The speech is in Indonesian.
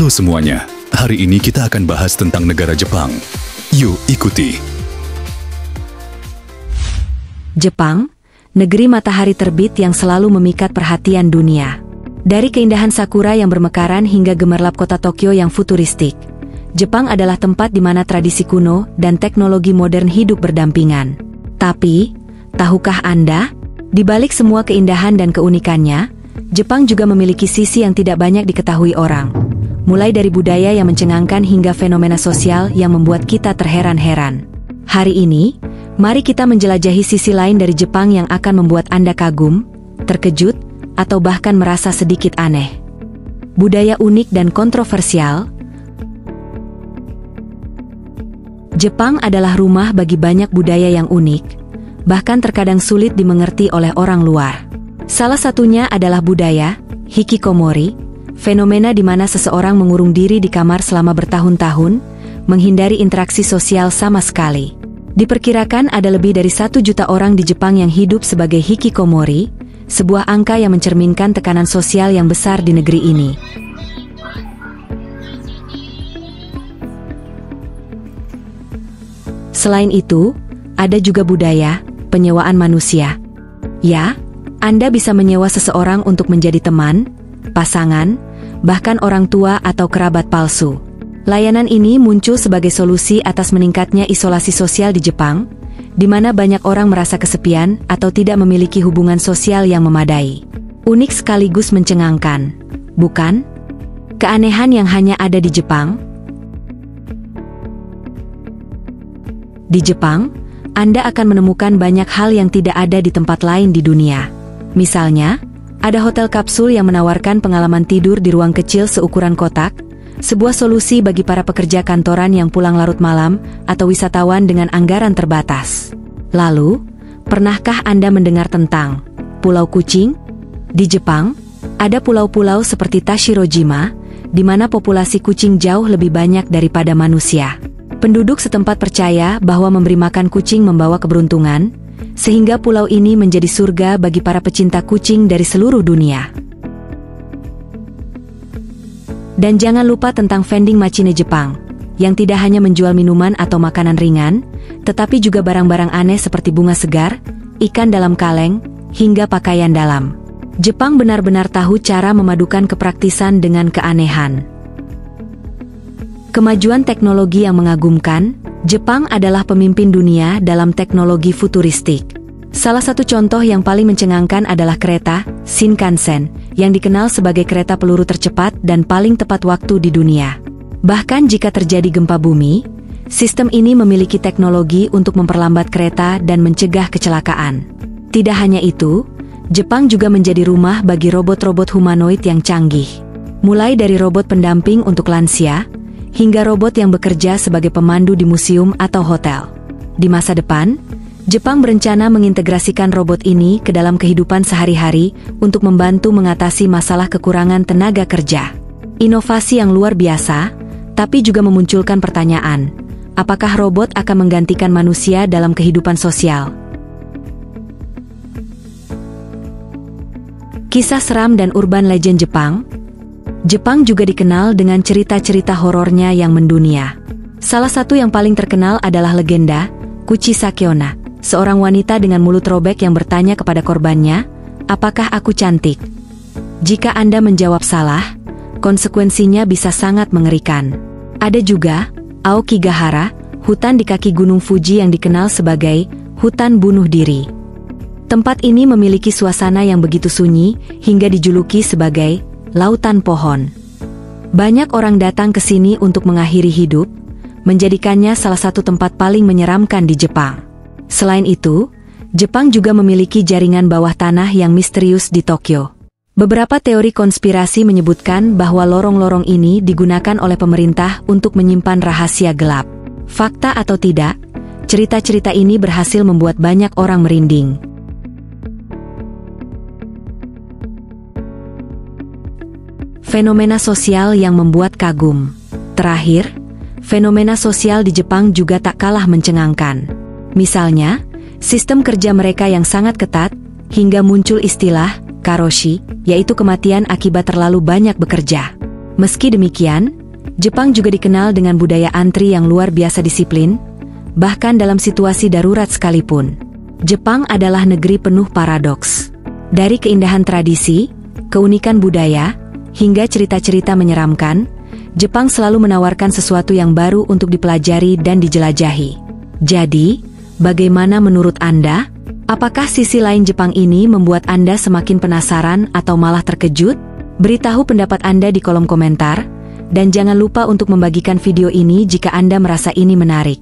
Halo semuanya, hari ini kita akan bahas tentang negara Jepang. Yuk ikuti. Jepang, negeri matahari terbit yang selalu memikat perhatian dunia. Dari keindahan sakura yang bermekaran hingga gemerlap kota Tokyo yang futuristik, Jepang adalah tempat di mana tradisi kuno dan teknologi modern hidup berdampingan. Tapi, tahukah Anda, di balik semua keindahan dan keunikannya, Jepang juga memiliki sisi yang tidak banyak diketahui orang. Mulai dari budaya yang mencengangkan hingga fenomena sosial yang membuat kita terheran-heran. Hari ini, mari kita menjelajahi sisi lain dari Jepang yang akan membuat Anda kagum, terkejut, atau bahkan merasa sedikit aneh. Budaya unik dan kontroversial. Jepang adalah rumah bagi banyak budaya yang unik, bahkan terkadang sulit dimengerti oleh orang luar. Salah satunya adalah budaya hikikomori, fenomena di mana seseorang mengurung diri di kamar selama bertahun-tahun, menghindari interaksi sosial sama sekali. Diperkirakan ada lebih dari 1 juta orang di Jepang yang hidup sebagai hikikomori, sebuah angka yang mencerminkan tekanan sosial yang besar di negeri ini. Selain itu, ada juga budaya penyewaan manusia. Ya, Anda bisa menyewa seseorang untuk menjadi teman, pasangan, bahkan orang tua atau kerabat palsu. Layanan ini muncul sebagai solusi atas meningkatnya isolasi sosial di Jepang, di mana banyak orang merasa kesepian atau tidak memiliki hubungan sosial yang memadai. Unik sekaligus mencengangkan, bukan? Keanehan yang hanya ada di Jepang. Di Jepang, Anda akan menemukan banyak hal yang tidak ada di tempat lain di dunia. Misalnya, ada hotel kapsul yang menawarkan pengalaman tidur di ruang kecil seukuran kotak, sebuah solusi bagi para pekerja kantoran yang pulang larut malam atau wisatawan dengan anggaran terbatas. Lalu, pernahkah Anda mendengar tentang Pulau Kucing? Di Jepang, ada pulau-pulau seperti Tashirojima, di mana populasi kucing jauh lebih banyak daripada manusia. Penduduk setempat percaya bahwa memberi makan kucing membawa keberuntungan, sehingga pulau ini menjadi surga bagi para pecinta kucing dari seluruh dunia. Dan jangan lupa tentang vending machine Jepang, yang tidak hanya menjual minuman atau makanan ringan, tetapi juga barang-barang aneh seperti bunga segar, ikan dalam kaleng, hingga pakaian dalam. Jepang benar-benar tahu cara memadukan kepraktisan dengan keanehan. Kemajuan teknologi yang mengagumkan, Jepang adalah pemimpin dunia dalam teknologi futuristik. Salah satu contoh yang paling mencengangkan adalah kereta Shinkansen, yang dikenal sebagai kereta peluru tercepat dan paling tepat waktu di dunia. Bahkan jika terjadi gempa bumi, sistem ini memiliki teknologi untuk memperlambat kereta dan mencegah kecelakaan. Tidak hanya itu, Jepang juga menjadi rumah bagi robot-robot humanoid yang canggih. Mulai dari robot pendamping untuk lansia, hingga robot yang bekerja sebagai pemandu di museum atau hotel. Di masa depan, Jepang berencana mengintegrasikan robot ini ke dalam kehidupan sehari-hari untuk membantu mengatasi masalah kekurangan tenaga kerja. Inovasi yang luar biasa, tapi juga memunculkan pertanyaan, apakah robot akan menggantikan manusia dalam kehidupan sosial? Kisah seram dan urban legend Jepang. Jepang juga dikenal dengan cerita-cerita horornya yang mendunia. Salah satu yang paling terkenal adalah legenda Kuchi Sakeona, seorang wanita dengan mulut robek yang bertanya kepada korbannya, "Apakah aku cantik?" Jika Anda menjawab salah, konsekuensinya bisa sangat mengerikan. Ada juga Aokigahara, hutan di kaki Gunung Fuji yang dikenal sebagai hutan bunuh diri. Tempat ini memiliki suasana yang begitu sunyi hingga dijuluki sebagai lautan pohon. Banyak orang datang ke sini untuk mengakhiri hidup, menjadikannya salah satu tempat paling menyeramkan di Jepang. Selain itu, Jepang juga memiliki jaringan bawah tanah yang misterius di Tokyo. Beberapa teori konspirasi menyebutkan bahwa lorong-lorong ini digunakan oleh pemerintah untuk menyimpan rahasia gelap. Fakta atau tidak, cerita-cerita ini berhasil membuat banyak orang merinding. Fenomena sosial yang membuat kagum. Terakhir, fenomena sosial di Jepang juga tak kalah mencengangkan. Misalnya, sistem kerja mereka yang sangat ketat, hingga muncul istilah karoshi, yaitu kematian akibat terlalu banyak bekerja. Meski demikian, Jepang juga dikenal dengan budaya antri yang luar biasa disiplin, bahkan dalam situasi darurat sekalipun. Jepang adalah negeri penuh paradoks. Dari keindahan tradisi, keunikan budaya, hingga cerita-cerita menyeramkan, Jepang selalu menawarkan sesuatu yang baru untuk dipelajari dan dijelajahi. Jadi, bagaimana menurut Anda? Apakah sisi lain Jepang ini membuat Anda semakin penasaran atau malah terkejut? Beritahu pendapat Anda di kolom komentar, dan jangan lupa untuk membagikan video ini jika Anda merasa ini menarik.